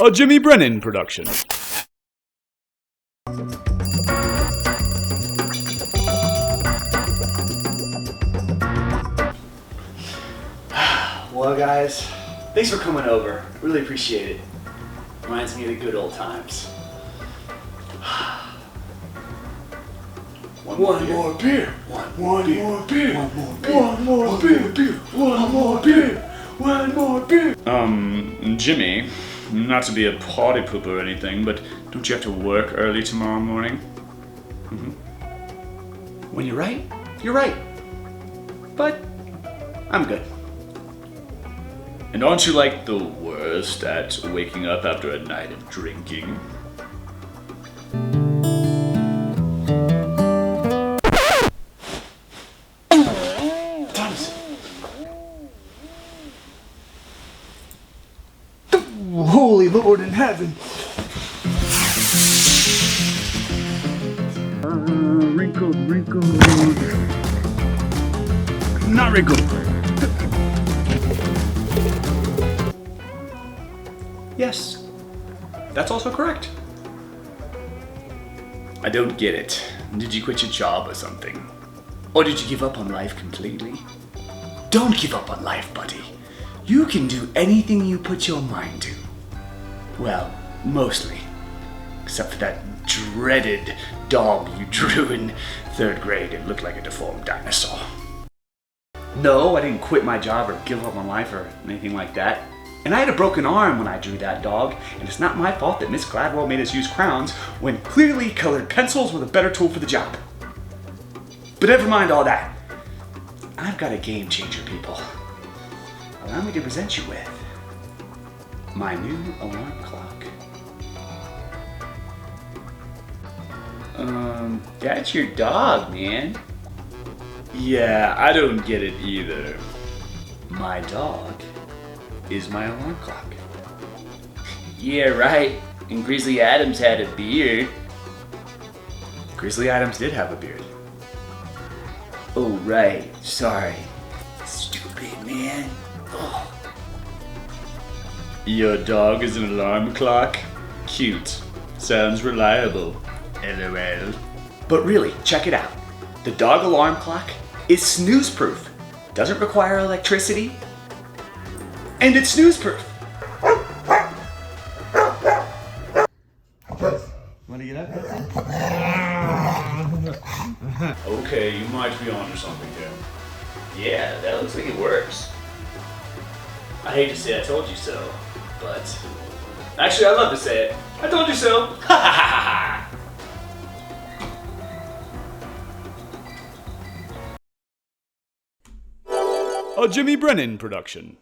A Jimmy Brennan production. Well, guys, thanks for coming over. Really appreciate it. Reminds me of the good old times. One more beer. One more beer. Jimmy, not to be a party pooper or anything, but don't you have to work early tomorrow morning? When you're right, you're right. But I'm good. And aren't you like the worst at waking up after a night of drinking? Thomas. Holy Lord in heaven. Wrinkled. Not wrinkled. Yes, that's also correct. I don't get it. Did you quit your job or something? Or did you give up on life completely? Don't give up on life, buddy. You can do anything you put your mind to. Well, mostly. Except for that dreaded dog you drew in 3rd grade. It looked like a deformed dinosaur. No, I didn't quit my job or give up on life or anything like that. And I had a broken arm when I drew that dog, and it's not my fault that Miss Gladwell made us use crowns when clearly colored pencils were the better tool for the job. But never mind all that. I've got a game changer, people. Allow me to present you with my new alarm clock. That's your dog, man. Yeah, I don't get it either. My dog is my alarm clock. Yeah, right. And Grizzly Adams had a beard. Grizzly Adams did have a beard. Oh, right. Sorry. Stupid man. Oh. Your dog is an alarm clock? Cute. Sounds reliable. LOL. But really, check it out. The dog alarm clock is snooze-proof. Doesn't require electricity. And it's snooze-proof. Wanna get up? Okay, you might be onto something here. Yeah, that looks like it works. I hate to say I told you so, but actually I love to say it. I told you so. Ha ha ha ha. A Jimmy Brennan production.